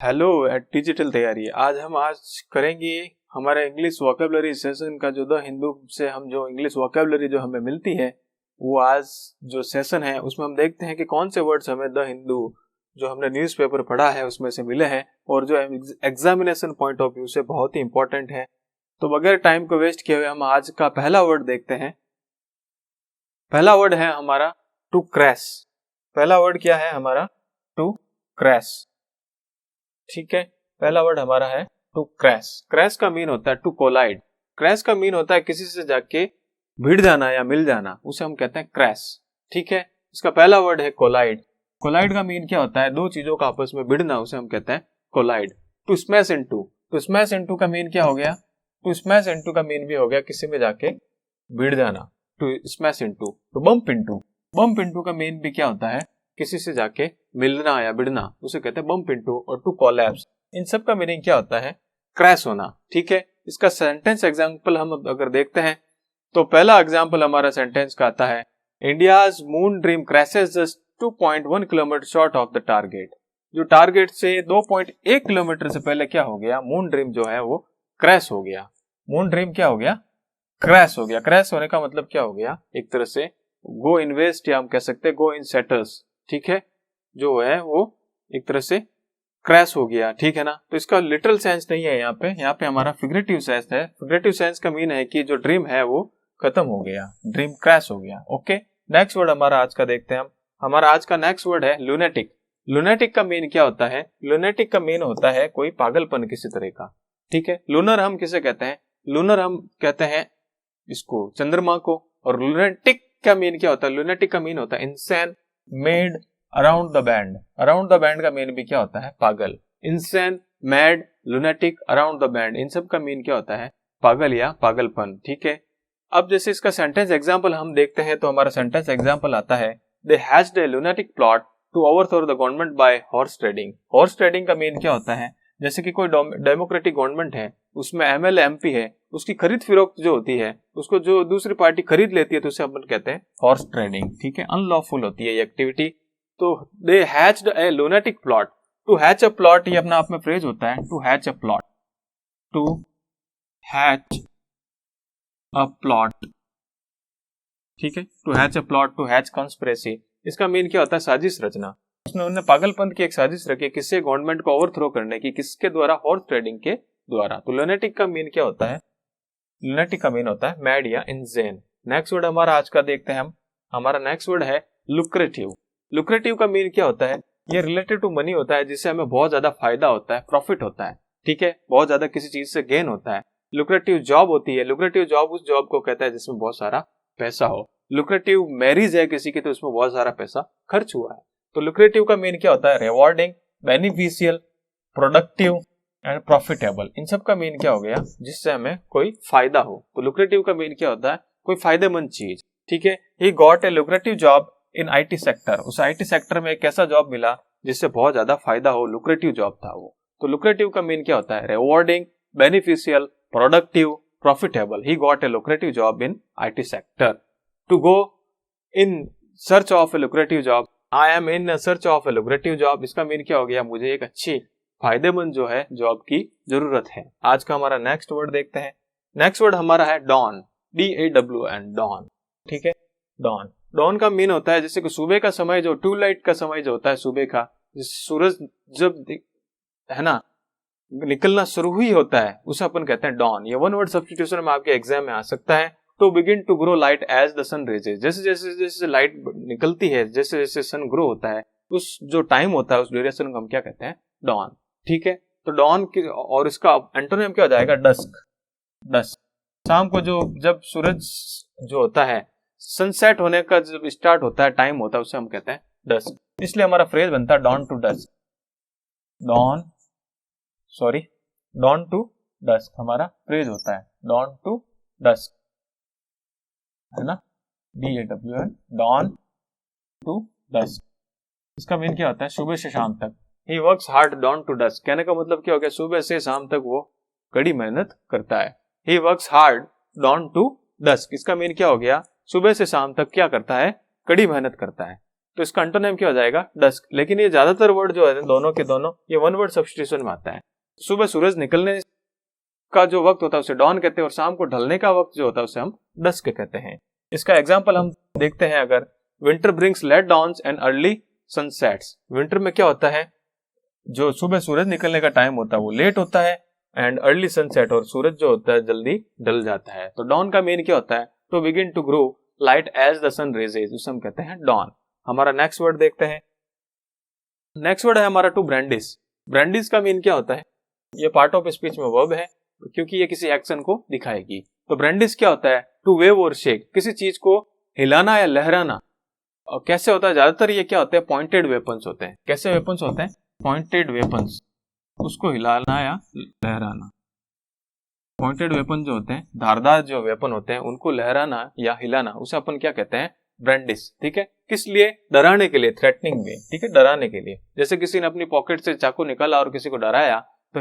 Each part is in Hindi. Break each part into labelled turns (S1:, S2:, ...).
S1: हेलो एट डिजिटल तैयारी। आज करेंगे हमारा इंग्लिश वोकेबलरी सेशन का जो द हिंदू से हम जो इंग्लिश वोकेबलरी जो हमें मिलती है वो आज जो सेशन है उसमें हम देखते हैं कि कौन से वर्ड्स हमें द हिंदू जो हमने न्यूज़पेपर पढ़ा है उसमें से मिले हैं और जो एग्जामिनेशन पॉइंट ऑफ व्यू से बहुत ही इंपॉर्टेंट है। तो बगैर टाइम को वेस्ट किए हुए हम आज का पहला वर्ड देखते हैं। पहला वर्ड है हमारा टू क्रैश। पहला वर्ड क्या है हमारा? To crash. ठीक है, पहला वर्ड हमारा है टू क्रैश। क्रैश का मीन होता है टू कोलाइड। क्रैश का मीन होता है किसी से जाके भिड़ जाना या मिल जाना, उसे हम कहते हैं क्रैश। ठीक है, इसका पहला वर्ड है कोलाइड। कोलाइड का मीन क्या होता है? दो चीजों का आपस में भिड़ना, उसे हम कहते हैं collide. To smash into. To smash into का मीन क्या हो गया? टू स्मैश इनटू का मीन भी हो गया किसी में जाके भिड़ जाना। To smash into. To bump into. Bump into का मीन भी क्या होता है? किसी से जाके मिलना या भिड़ना, उसे कहते हैं बम्प इनटू। और टू कोलैप्स, इन सब का मीनिंग क्या होता है? क्रैश होना। ठीक है, इसका सेंटेंस एग्जांपल हम अगर देखते हैं तो पहला एग्जांपल हमारा सेंटेंस का आता है India's moon dream crashes just 2.1 kilometre short of the target. जो टारगेट से 2.1 किलोमीटर से पहले क्या हो गया? मून ड्रीम जो है वो क्रैश हो गया। मून ड्रीम क्या हो गया? क्रैश हो गया। क्रैश होने का मतलब क्या हो गया? एक तरह से गो इन वेस्ट, या हम कह सकते हैं गो इन सेटल्स। ठीक है, जो है वो एक तरह से क्रैश हो गया। ठीक है ना, तो इसका लिटरल सेंस नहीं है यहाँ पे हमारा फिगरेटिव सेंस है। फिगरेटिव सेंस का मीन है कि जो ड्रीम है वो खत्म हो गया, ड्रीम क्रैश हो गया। ओके, नेक्स्ट वर्ड हमारा आज का देखते हैं हम। हमारा आज का नेक्स्ट वर्ड है लुनेटिक। लुनेटिक का मीन क्या होता है? लुनेटिक का मीन होता है कोई पागलपन किसी तरह का। ठीक है, लूनर हम किसे कहते हैं? लूनर हम कहते हैं इसको चंद्रमा को। और लुनेटिक का मीन क्या होता है? लुनेटिक का मीन होता है insane mad around the bend. Around the bend का मीन भी क्या होता है? पागल। Insane, mad, lunatic, around the bend, इन सब का मीन क्या होता है? पागल या पागलपन। ठीक है, अब जैसे इसका सेंटेंस एग्जांपल हम देखते हैं तो हमारा सेंटेंस एग्जांपल आता है they hatched a lunatic plot to overthrow the government by horse trading. Horse trading का मीन क्या होता है? जैसे कि कोई डेमोक्रेटिक गवर्नमेंट है, उसमें एमएलए एमपी है, उसकी खरीद फिरोख्त जो होती है उसको जो दूसरी पार्टी खरीद लेती है तो उसे अपन कहते हैं हॉर्स ट्रेडिंग। ठीक है, अनलॉफुल होती है ये एक्टिविटी। तो they hatched a lunatic plot. To hatch a plot ये अपना आप में फ्रेज होता है, to hatch a plot. To hatch a plot. ठीक है, to hatch a plot, to hatch conspiracy, इसका मीन क्या होता है? साजिश रचना। उन्होंने पागलपन की एक साजिश रखी किससे? गवर्नमेंट को ओवरथ्रो करने की। किसके द्वारा? हॉर्स ट्रेडिंग के द्वारा। तो लुनेटिक का मीन क्या होता है? लुनेटिक का मीन होता है मैड या इनसेन। नेक्स्ट वर्ड हमारा आज का देखते हैं हम। हमारा नेक्स्ट वर्ड है लुक्रेटिव। लुक्रेटिव का मीन क्या होता है? ये रिलेटेड टू मनी होता है, जिससे हमें बहुत ज्यादा फायदा होता है, प्रॉफिट होता है। ठीक है, बहुत ज्यादा किसी चीज से गेन होता है। लुक्रेटिव जॉब होती है। लुक्रेटिव जॉब उस जॉब को कहता है जिसमें बहुत सारा पैसा हो। लुक्रेटिव मैरिज है किसी की तो उसमें बहुत सारा पैसा खर्च हुआ है। तो लुक्रेटिव का मीन क्या होता है? Rewarding, beneficial, productive and profitable. इन सब का मीन क्या हो गया? जिससे हमें कोई फायदा हो। तो लुक्रेटिव का मीन क्या होता है? कोई फायदेमंद चीज। ठीक है, ही got a lucrative job in IT sector. उस आईटी सेक्टर में एक ऐसा जॉब मिला जिससे बहुत ज्यादा फायदा हो, लुक्रेटिव जॉब था वो। तो लुक्रेटिव का मीन क्या होता है? Rewarding, beneficial, productive, profitable. He got a lucrative job in IT sector. To go in search of a lucrative job, I am in search of a lucrative job, इसका मीन क्या हो गया? मुझे एक अच्छी फायदेमंद जो है जॉब की जरूरत है। आज का हमारा नेक्स्ट वर्ड देखते हैं। नेक्स्ट वर्ड हमारा है डॉन। DAWN, don. ठीक है, डॉन। डॉन का मीन होता है जैसे कि सुबह का समय, जो ट्यूलाइट का समय जो होता है सुबह का, सूरज जब है ना निकलना शुरू ही होता है, उसे अपन कहते हैं डॉन। ये वन वर्ड सब्स्टिट्यूशन में आपके एग्जाम में आ सकता है। To begin to grow light as the sun rises, जैसे जैसे जैसे लाइट निकलती है, जैसे जैसे सन ग्रो होता है, उस जो टाइम होता है उस ड्यूरेशन को हम क्या कहते हैं? डॉन। ठीक है, तो डॉन की और इसका एंटोनिम क्या हो जाएगा? डस्क। डस्क, शाम को जो जब सूरज जो होता है सनसेट होने का जब स्टार्ट होता है, टाइम होता है, उसे हम कहते हैं डस्क। इसलिए हमारा फ्रेज बनता है dawn to dusk. Dawn to dusk हमारा फ्रेज होता है, डॉन टू डस्क, है ना? DAWN, dawn to dusk. इसका मीन क्या होता है? सुबह से शाम तक। He works hard dawn to dusk, कहने का मतलब क्या हो गया? सुबह से शाम तक वो कड़ी मेहनत करता है। He works hard dawn to dusk, इसका मीन क्या हो गया? सुबह से शाम तक क्या करता है? कड़ी मेहनत करता है। तो इसका एंटोनिम क्या हो जाएगा, डस्क। लेकिन ये ज्यादातर वर्ड जो है दोनों के दोनों ये वन वर्ड सब्स्टिट्यूशन में आता है। सुबह सूरज निकलने का जो वक्त होता है उसे डॉन कहते हैं और शाम को ढलने का वक्त जो होता है उसे हम डस्क कहते हैं। इसका एग्जाम्पल हम देखते हैं, अगर winter brings late dawns and early sunsets. Winter में क्या होता है, जो सुबह सूरज निकलने का टाइम होता है वो लेट होता है, एंड अर्ली सनसेट और सूरज जो होता है जल्दी ढल जाता है। तो डॉन का मीन क्या होता है, to begin to grow light as the sun rises, उसे हम कहते हैं डॉन। हमारा नेक्स्ट वर्ड देखते हैं। नेक्स्ट वर्ड है हमारा टू ब्रांडिस। ब्रांडिस का मीन क्या होता है, ये पार्ट ऑफ स्पीच में वर्ब है क्योंकि ये किसी एक्शन को दिखाएगी। तो ब्रांडिस क्या होता है, टू वेव और शेक, किसी चीज को हिलाना या लहराना। और कैसे होता है, ज्यादातर ये क्या होते हैं, पॉइंटेड वेपन्स होते हैं। कैसे वेपन्स होते हैं, पॉइंटेड वेपन्स, उसको हिलाना या लहराना। पॉइंटेड वेपन जो होते हैं, धारदार जो वेपन होते हैं, उनको लहराना या हिलाना, उसे अपन क्या कहते हैं, ब्रांडिस। ठीक है, किस लिए, डराने के लिए, थ्रेटनिंग में। ठीक है, डराने के लिए। जैसे किसी ने अपनी पॉकेट से चाकू निकाला और किसी को डराया, तो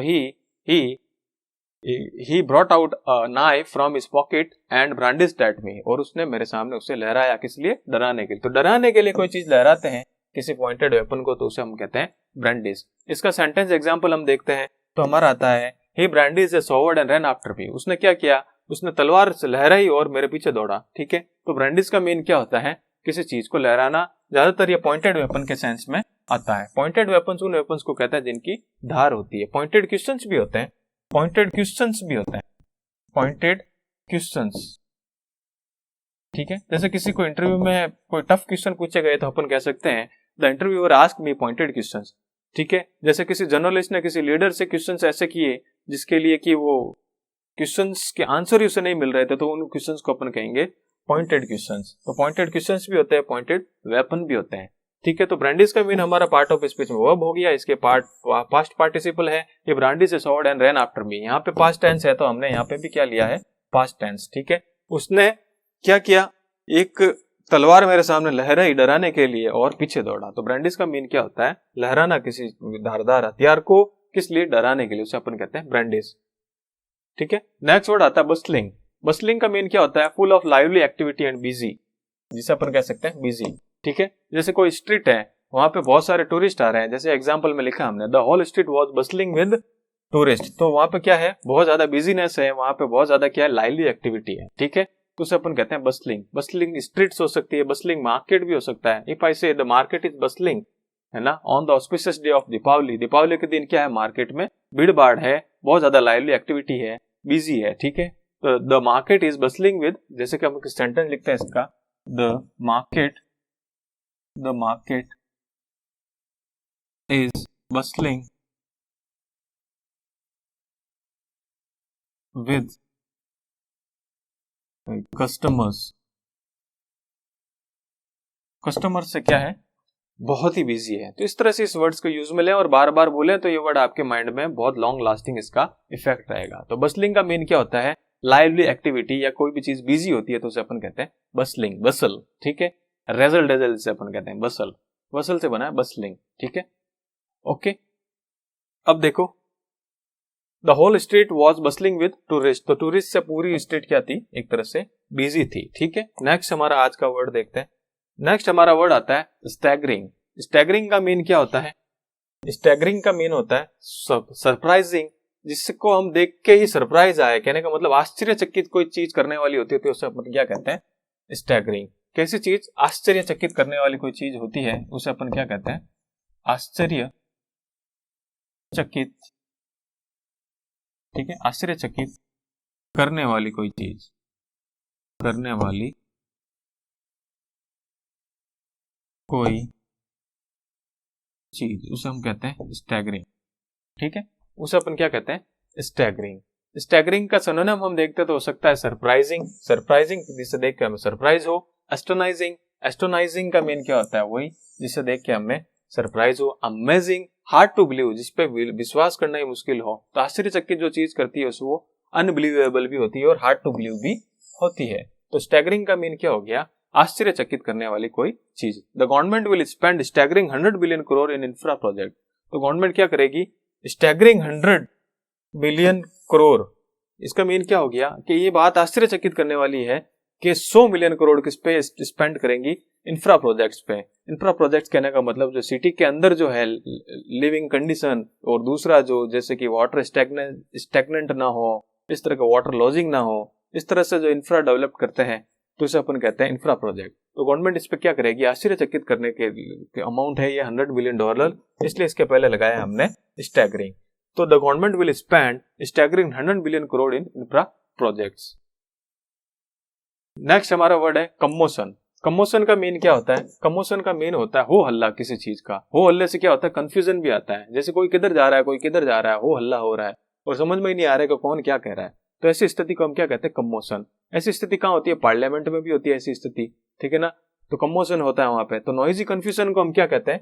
S1: he brought out a knife from his pocket and brandished at me, और उसने मेरे सामने उसे लहराया, किस लिए, डराने के लिए। तो डराने के लिए कोई चीज लहराते हैं किसी पॉइंटेड वेपन को, तो उसे हम कहते हैं ब्रांडिस। इसका सेंटेंस एग्जांपल हम देखते हैं तो हमारा आता है, he brandished a sword and ran after me। उसने क्या किया, उसने तलवार से लहराई और मेरे पीछे दौड़ा। ठीक है, तो ब्रांडिस का मीन क्या होता है, किसी चीज को लहराना। ज्यादातर ये पॉइंटेड वेपन के सेंस में आता है। पॉइंटेड वेपन्स उन वेपन्स को कहते हैं जिनकी धार होती है। पॉइंटेड क्वेश्चंस भी होते हैं, पॉइंटेड क्वेश्चंस भी होते हैं, पॉइंटेड क्वेश्चंस। ठीक है, जैसे किसी को इंटरव्यू में कोई टफ क्वेश्चन पूछे गए तो अपन कह सकते हैं, the interviewer asked me pointed questions. ठीक है, जैसे किसी जर्नलिस्ट ने किसी लीडर से क्वेश्चंस ऐसे किए जिसके लिए कि वो क्वेश्चंस के आंसर ही उसे नहीं मिल रहे थे, तो उन क्वेश्चंस को अपन कहेंगे पॉइंटेड क्वेश्चंस। तो पॉइंटेड क्वेश्चंस भी होते हैं, पॉइंटेड वेपन भी होते हैं। ठीक है, तो ब्रांडिस का मीन हमारा पार्ट ऑफ स्पीच में वर्ब हो गया। इसके पास्ट पार्टिसिपल है, ये Brandeis A sword and ran after me. यहाँ पे पास्ट टेंस है तो हमने यहाँ पे भी क्या लिया है, पास्ट टेंस। ठीक है, उसने क्या किया, एक तलवार मेरे सामने लहराई डराने के लिए और पीछे दौड़ा। तो ब्रांडिस का मीन क्या होता है, लहराना किसी धारदार हथियार को, किस लिए, डराने के लिए, उसे अपन कहते हैं ब्रांडिस। ठीक है, नेक्स्ट वर्ड आता है बस्लिंग। बस्लिंग का मीन क्या होता है, full of lively activity and busy, जिसे अपन कह सकते हैं बिजी। ठीक है, जैसे कोई स्ट्रीट है, वहां पे बहुत सारे टूरिस्ट आ रहे हैं, जैसे एग्जांपल में लिखा हमने, the whole street was bustling with tourist. तो वहां पे क्या है, बहुत ज्यादा बिजीनेस है, वहां पे बहुत ज्यादा क्या है, लाइवली एक्टिविटी है। ठीक है, तो उसे अपन कहते हैं बस्लिंग। बस्लिंग स्ट्रीट्स हो सकती है, बस्लिंग मार्केट भी हो सकता है। इफ आई से द मार्केट इज बस्लिंग, है ना, on the auspicious day of Deepawali, Deepawali के दिन क्या है, मार्केट में भीड़ भाड़ है, बहुत ज्यादा लाइवली एक्टिविटी है, बिजी है। ठीक है, तो the market is bustling with, जैसे कि हम सेंटेंस लिखते हैं इसका, the market is bustling with customers। Customer से क्या है, बहुत ही बिजी है। तो इस तरह से इस वर्ड्स को यूज में लें और बार बार बोलें तो ये वर्ड आपके माइंड में बहुत लॉन्ग लास्टिंग इसका इफेक्ट रहेगा। तो बस्लिंग का मीन क्या होता है, लाइवली एक्टिविटी, या कोई भी चीज बिजी होती है तो उसे अपन कहते हैं बस्लिंग, बसल। ठीक है, रेजल डेजल से अपन कहते हैं बसल, बसल से बना है बस्लिंग। ठीक है, ओके। अब देखो, the whole street was bustling with tourist. तो टूरिस्ट से पूरी स्ट्रीट क्या थी, एक तरह से बिजी थी। ठीक है, नेक्स्ट हमारा आज का वर्ड देखते हैं। नेक्स्ट हमारा वर्ड आता है स्टैगरिंग। स्टैगरिंग का मीन क्या होता है, स्टैगरिंग का मीन होता है सरप्राइजिंग, जिसको हम देख के ही सरप्राइज आए। कहने का मतलब आश्चर्यचकित कोई चीज करने वाली होती है, उसे अपन क्या कहते हैं, स्टैगरिंग। कैसी चीज, आश्चर्यचकित करने वाली कोई चीज होती है, उसे अपन क्या कहते हैं, आश्चर्यचकित। ठीक है, आश्चर्यचकित करने वाली कोई चीज, करने वाली कोई चीज, उसे हम कहते हैं स्टैगरिंग। ठीक है, उसे अपन क्या कहते हैं, स्टैगरिंग। स्टैगरिंग का सिनोनिम हम देखते तो हो सकता है सरप्राइजिंग, सरप्राइजिंग जिसे देख के हमें सरप्राइज हो। एस्टोनाइजिंग, एस्टोनाइजिंग का मीन क्या होता है, वही जिसे देख के हमें सरप्राइज हो। अमेजिंग, हार्ड टू बिलीव, जिसपे विश्वास करना ही मुश्किल हो। तो आश्चर्यचकित जो चीज करती है वो अनबिलीवेबल भी होती है और हार्ड टू बिलीव भी होती है। तो स्टैगरिंग का मीन क्या हो गया, आश्चर्यचकित करने वाली कोई चीज। The government will spend staggering 100 billion crore in infra project. तो गवर्नमेंट क्या करेगी, स्टैगरिंग 100 बिलियन करोड़। इसका मीन क्या हो गया कि ये बात आश्चर्यचकित करने वाली है कि 100 मिलियन करोड़ किस पे स्पेंड करेंगी, इंफ्रा प्रोजेक्ट्स पे। इंफ्रा प्रोजेक्ट्स कहने का मतलब जो सिटी के अंदर जो है लिविंग कंडीशन, और दूसरा जो जैसे कि वाटर स्टैग्नेंट ना हो, इस तरह का वाटर लॉजिंग ना हो, इस तरह से जो इंफ्रा डेवलप करते हैं तो इसे अपन कहते हैं इंफ्रा प्रोजेक्ट। तो गवर्नमेंट इस पे क्या करेगी, आश्चर्यचकित करने के अमाउंट है ये $100 बिलियन, इसलिए इसके पहले लगाया हमने स्टैगरिंग। तो the government will spend staggering 100 billion crore in infra projects. Next हमारा वर्ड है कमोशन। कमोशन का मीन क्या होता है? कमोशन का मीन होता है हो हल्ला किसी चीज का। हो हल्ले से क्या होता है, कंफ्यूजन भी आता है, जैसे कोई किधर जा रहा है, कोई किधर जा रहा है, हो हल्ला हो रहा है और समझ में ही नहीं आ रहा है कि कौन क्या कह रहा है। तो ऐसी स्थिति को हम क्या कहते हैं, कमोशन। ऐसी स्थिति कहाँ होती है, पार्लियामेंट में भी होती है ऐसी स्थिति, ठीक है ना। तो कमोशन होता है वहां पे। तो नॉइजी कंफ्यूजन को हम क्या कहते हैं,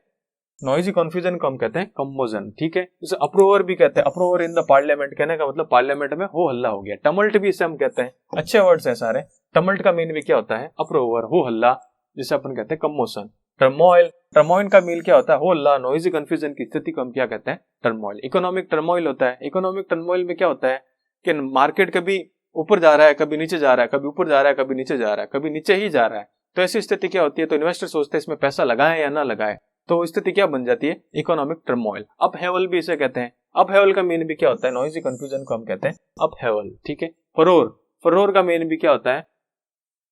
S1: नॉइजी कंफ्यूजन को हम कहते हैं कमोशन, ठीक है। इसे अप्रोवर भी कहते हैं, अप्रोवर इन द पार्लियामेंट, कहने का मतलब पार्लियामेंट में हो हल्ला हो गया। टमल्ट भी इसे हम कहते हैं, अच्छे वर्ड्स हैं सारे। टमल्ट का मीन भी क्या होता है, अप्रोवर, हो हल्ला, जिसे अपन कहते हैं कमोशन। टर्मोइल, टर्मोइल का मीन क्या होता है, हो हल्ला, नॉइजी कंफ्यूजन की स्थिति को हम क्या कहते हैं, टर्मोइल। इकोनॉमिक टर्मोइल होता है। इकोनॉमिक टर्मोइल में क्या होता है कि मार्केट कभी ऊपर जा रहा है, कभी नीचे जा रहा है, कभी ऊपर जा रहा है, कभी नीचे जा रहा है, कभी नीचे ही जा रहा है। तो ऐसी स्थिति क्या होती है, तो इन्वेस्टर सोचते हैं इसमें पैसा लगाएं या ना लगाएं, तो स्थिति क्या बन जाती है, इकोनॉमिक टर्मोइल। अप हेवल भी इसे कहते हैं। अप हेवल का मीन भी क्या होता है, नॉइजी कंफ्यूजन को हम कहते हैं अप हेवल, ठीक है। फरोर, फरोर का मीन भी क्या होता है,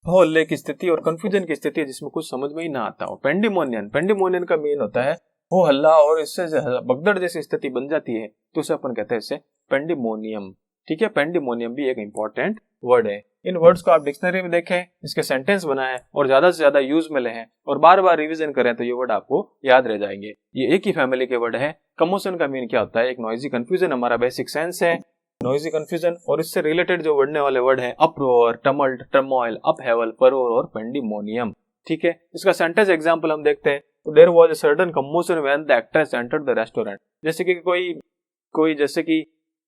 S1: हो हल्ले की स्थिति और कंफ्यूजन की स्थिति जिसमें कुछ समझ में ही ना आता हो। पेंडिमोनियन, पेंडिमोनियन का मीन होता है हो हल्ला और इससे भगदड़ जैसी स्थिति बन जाती है, तो उसे अपन कहते हैं इसे पेंडिमोनियम, ठीक है। पेंडिमोनियम भी एक इंपॉर्टेंट वर्ड है। इन वर्ड्स को आप डिक्शनरी में देखें, इसके सेंटेंस बनाएं और ज्यादा से ज्यादा यूज में लें और बार बार रिवीजन करें तो ये वर्ड आपको याद रह जाएंगे। ये एक ही फैमिली के वर्ड है। कमोशन का मीन क्या होता है, एक नॉइजी कंफ्यूजन हमारा बेसिक सेंस है, नॉइजी कंफ्यूजन, और इससे रिलेटेड जो बढ़ने वाले वर्ड है अप्रोवर, टमल्ट, टर्मोइल, अपहेवल, फरोर और पेंडिमोनियम, ठीक है। इसका सेंटेंस एग्जांपल हम देखते हैं। There was a sudden commotion when the actress entered the restaurant. जैसे कि कोई जैसे कि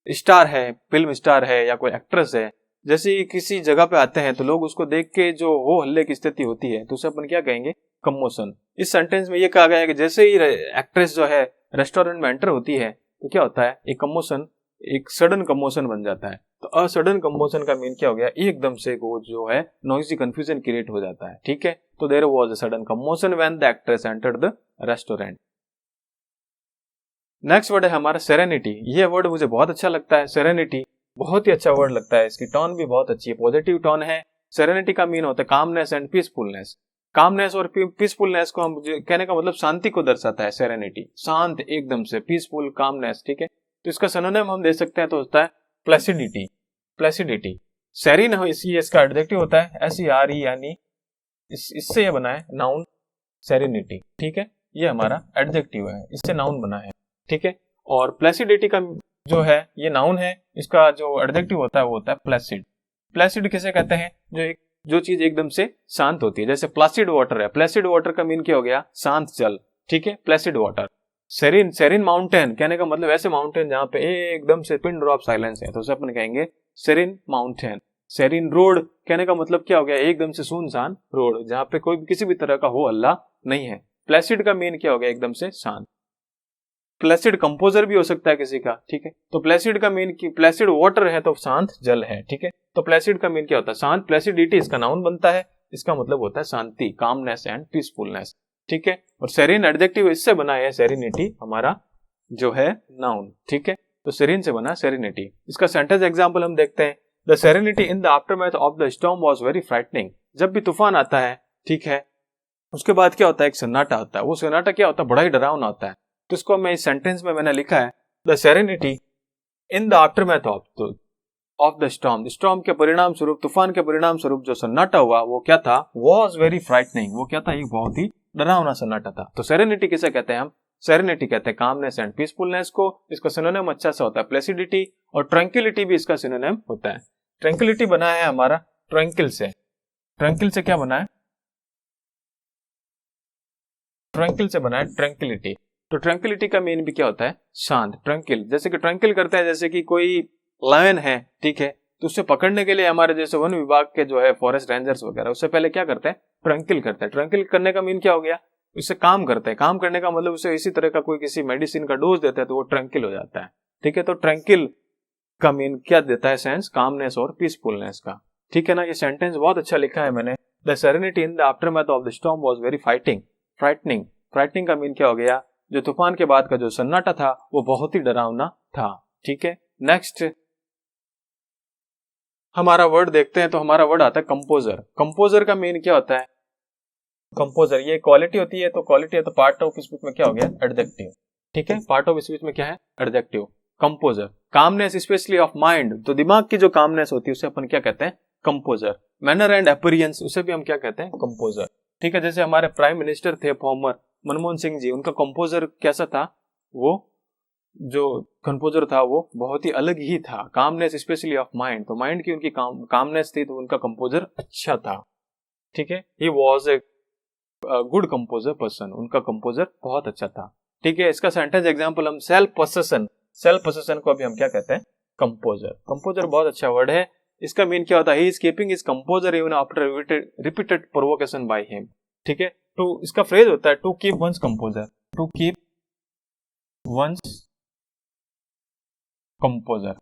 S1: स्टार है, फिल्म स्टार है या कोई एक्ट्रेस है, जैसे ही किसी जगह पे आते हैं तो लोग उसको देख के जो हो हल्ले की स्थिति होती है तो उसे अपन क्या कहेंगे, कमोशन। इस सेंटेंस में ये कहा गया है कि जैसे ही एक्ट्रेस जो है रेस्टोरेंट में एंटर होती है तो क्या होता है, एक कमोशन, एक सडन कमोशन बन जाता है। तो अ सडन कमोशन का मीन क्या हो गया, एकदम से वो जो है नॉइजी कंफ्यूजन क्रिएट हो जाता है, ठीक है। तो there was a sudden commotion when the actress entered the restaurant. Next word है हमारा सेरेनिटी। ये वर्ड मुझे बहुत अच्छा लगता है, सेरेनिटी बहुत ही अच्छा वर्ड लगता है, इसकी टोन भी बहुत अच्छी है, पॉजिटिव टोन है। सेरेनिटी का मीन होता है कामनेस एंड पीसफुलनेस। कामनेस और पीसफुलनेस को हम कहने का मतलब शांति को दर्शाता है सेरेनिटी, शांत एकदम से, पीसफुल, कामनेस, ठीक है। तो इसका सिनोनिम हम दे सकते हैं तो होता है प्लेसिडिटी, प्लेसिडिटी। सेरिन हो इसी इसका एडजेक्टिव होता है SERE, यानी इससे ये बना है नाउन सेरेनिटी, ठीक है। ये हमारा एडजेक्टिव है, इससे नाउन बना है, ठीक है। और प्लेसिडिटी का जो है ये नाउन है, इसका जो एडजेक्टिव होता है वो होता है प्लेसिड। प्लेसिड किसे कहते हैं, जो चीज एकदम से शांत होती है, जैसे प्लासिड वाटर है। प्लेसिड वाटर का मीन क्या हो गया, शांत जल, ठीक है, placid water. Serene, serene mountain कहने का मतलब ऐसे माउंटेन जहां पे एकदम से पिन ड्रॉप साइलेंस है, तो उसे अपन कहेंगे सेरिन माउंटेन। सेरिन रोड कहने का मतलब क्या हो गया, एकदम से सुनसान रोड जहां पे कोई किसी भी तरह का हो हल्ला नहीं है। प्लेसिड का मीन क्या हो गया, एकदम से शांत। प्लेसिड कंपोजर भी हो सकता है किसी का, ठीक है। तो प्लेसिड का मीन की प्लेसिड वाटर है तो शांत जल है, ठीक है। तो प्लेसिड का मीन क्या होता है, शांत। प्लेसिडिटी इसका नाउन बनता है, इसका मतलब होता है शांति, कामनेस एंड पीसफुलनेस, ठीक है। और सेरिन एडजेक्टिव इससे बना है, सेरिनिटी हमारा जो है नाउन, ठीक है। तो सेरिन से बना सेरिनिटी। इसका सेंटेंस एग्जांपल हम देखते हैं। The serenity in the aftermath of the storm was very frightening. जब भी तूफान आता है, ठीक है, उसके बाद क्या होता है, एक सन्नाटा होता है। वो सन्नाटा क्या होता है, बड़ा ही डरावना होता है। तो इसको मैं इस सेंटेंस में मैंने लिखा है, the serenity in the aftermath of the storm. Storm के परिणाम स्वरूप, तूफान के परिणाम स्वरूप जो सन्नाटा हुआ वो क्या था, वाज वेरी फ्राइटनिंग। वो क्या था, एक बहुत ही डरावना सन्नाटा था। तो सेरेनिटी किसे कहते हैं हम, सेरेनिटी कहते हैं कामनेस एंड पीसफुलनेस को। इसका सिनोनिम अच्छा सा होता है प्लेसिडिटी, और ट्रैंक्विलिटी भी इसका सिनोनिम होता है। ट्रैंक्विलिटी बना है हमारा ट्रैंक्विल से। ट्रैंक्विल से क्या बना है, ट्रैंक्विल से बना है ट्रैंक्विलिटी। तो ट्रैंक्विलिटी का मीन भी क्या होता है, शांत, ट्रैंक्विल। जैसे कि ट्रैंक्विल करते हैं, जैसे कि कोई लायन है, ठीक है, तो उससे पकड़ने के लिए हमारे जैसे वन विभाग के जो है फॉरेस्ट रेंजर्स वगैरह, उससे पहले क्या करते हैं, ट्रैंक्विल करते हैं। ट्रैंक्विल करने का मीन क्या हो गया, उससे काम करते हैं। काम करने का मतलब उसे इसी तरह का कोई किसी मेडिसिन का डोज देता है तो वो ट्रैंक्विल हो जाता है, ठीक है। तो ट्रैंक्विल का मीन क्या देता है, सेंस कामनेस और पीसफुलनेस का, ठीक है ना। ये सेंटेंस बहुत अच्छा लिखा है मैंने। The serenity in the aftermath of the storm was very fighting. Frightening. Frightening का मीन क्या हो गया, जो तूफान के बाद का जो सन्नाटा था वो बहुत ही डरावना था। ठीक है, नेक्स्ट हमारा वर्ड देखते हैं, तो हमारा वर्ड आता है कंपोजर। कंपोजर का मीन क्या होता है, कंपोजर ये क्वालिटी होती है, तो क्वालिटी है तो पार्ट ऑफ स्पीच में क्या हो गया, एडजेक्टिव। ठीक है, पार्ट ऑफ स्पीच में क्या है, adjective. Composer, calmness specially of mind, तो दिमाग की जो कामनेस होती है उसे अपन क्या कहते हैं, कंपोजर। मैनर एंड अपीयरेंस, उसे भी हम क्या कहते हैं, कंपोजर। ठीक है, जैसे हमारे प्राइम मिनिस्टर थे फॉर्मर मनमोहन सिंह जी, उनका कंपोजर कैसा था, वो जो कंपोजर था वो बहुत ही अलग ही था। कामनेस स्पेशली ऑफ माइंड, तो माइंड की उनकी कामनेस थी, तो उनका कंपोजर अच्छा था। ठीक है, he was a good composer person, उनका कंपोजर बहुत अच्छा था। ठीक है, इसका सेंटेंस एग्जांपल हम सेल्फ पोसेशन, सेल्फ पोसेशन को अभी हम क्या कहते हैं, कंपोजर। कंपोजर बहुत अच्छा वर्ड है। इसका मीन क्या होता है, he is keeping his composure even after repeated provocation by him. ठीक है, तो इसका फ्रेज होता है to keep one's composure, to keep one's composure,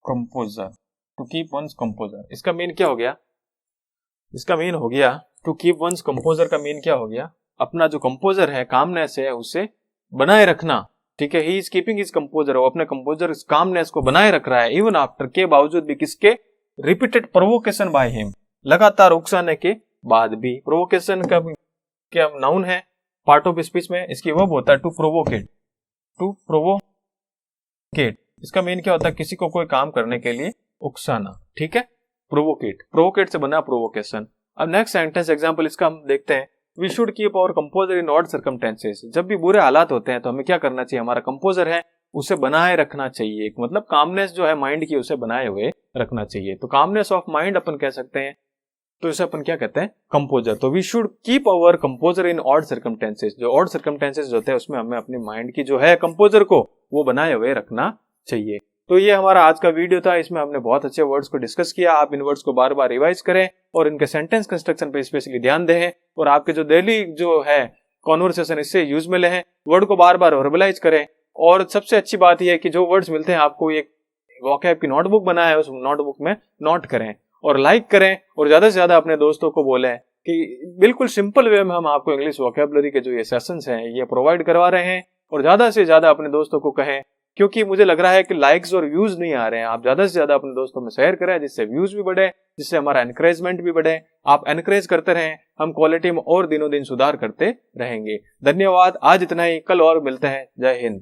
S1: composure, to keep one's composure. इसका मीन क्या हो गया, इसका मीन हो गया टू कीप वंस कंपोजर का मीन क्या हो गया, अपना जो कंपोजर है, कामनेस है, उसे बनाए रखना। ठीक है, he is keeping his composer, वो अपने कंपोजर कामनेस को बनाए रख रहा है, इवन आफ्टर, के बावजूद भी, किसके, रिपीटेड प्रोवोकेशन बाय हिम, लगातार उकसाने के बाद भी। प्रोवोकेशन का क्या नाउन है पार्ट ऑफ स्पीच में, इसकी वर्ब होता है टू प्रोवोकेट, टू प्रोवोकेट। इसका मीन क्या होता है, किसी को कोई काम करने के लिए उकसाना। ठीक है, प्रोवोकेट, प्रोवोकेट से बना प्रोवोकेशन। अब नेक्स्ट सेंटेंस एग्जांपल इसका हम देखते हैं, we should keep our composure in odd circumstances. जब भी बुरे हालात होते हैं तो हमें क्या करना चाहिए, हमारा कंपोजर है उसे बनाए रखना चाहिए। मतलब कामनेस जो है माइंड की, उसे बनाए हुए रखना चाहिए। तो कामनेस ऑफ माइंड अपन कह सकते हैं, तो इसे अपन क्या कहते हैं, कंपोजर। तो we should keep our composure in odd circumstances, जो ऑड सर्कमस्टेंसेस होते हैं उसमें हमें अपनी माइंड की जो है कंपोजर को वो बनाए हुए रखना चाहिए। तो ये हमारा आज का वीडियो था, इसमें हमने बहुत अच्छे वर्ड्स को डिस्कस किया। आप इन वर्ड्स को बार बार रिवाइज करें और इनके सेंटेंस कंस्ट्रक्शन पे स्पेशली ध्यान दें, और आपके जो डेली जो है कॉन्वर्सेशन इससे यूज में लें, वर्ड को बार बार वर्बलाइज करें। और सबसे अच्छी बात यह है कि जो वर्ड्स मिलते हैं आपको एक वोकैब की नोटबुक बनाया है, उस नोटबुक में नोट करें और लाइक करें, और ज्यादा से ज्यादा अपने दोस्तों को बोलें कि बिल्कुल सिंपल वे में हम आपको इंग्लिश वोकैबुलरी के जो ये सेशंस हैं ये प्रोवाइड करवा रहे हैं। और ज्यादा से ज्यादा अपने दोस्तों को कहें, क्योंकि मुझे लग रहा है कि लाइक्स और व्यूज नहीं आ रहे हैं। आप ज्यादा से ज्यादा अपने दोस्तों में शेयर करें, जिससे व्यूज भी बढ़े, जिससे हमारा एनकरेजमेंट भी बढ़े। आप एनकरेज करते रहें, हम क्वालिटी में और दिनों दिन सुधार करते रहेंगे। धन्यवाद, आज इतना ही, कल और मिलते हैं। जय हिंद।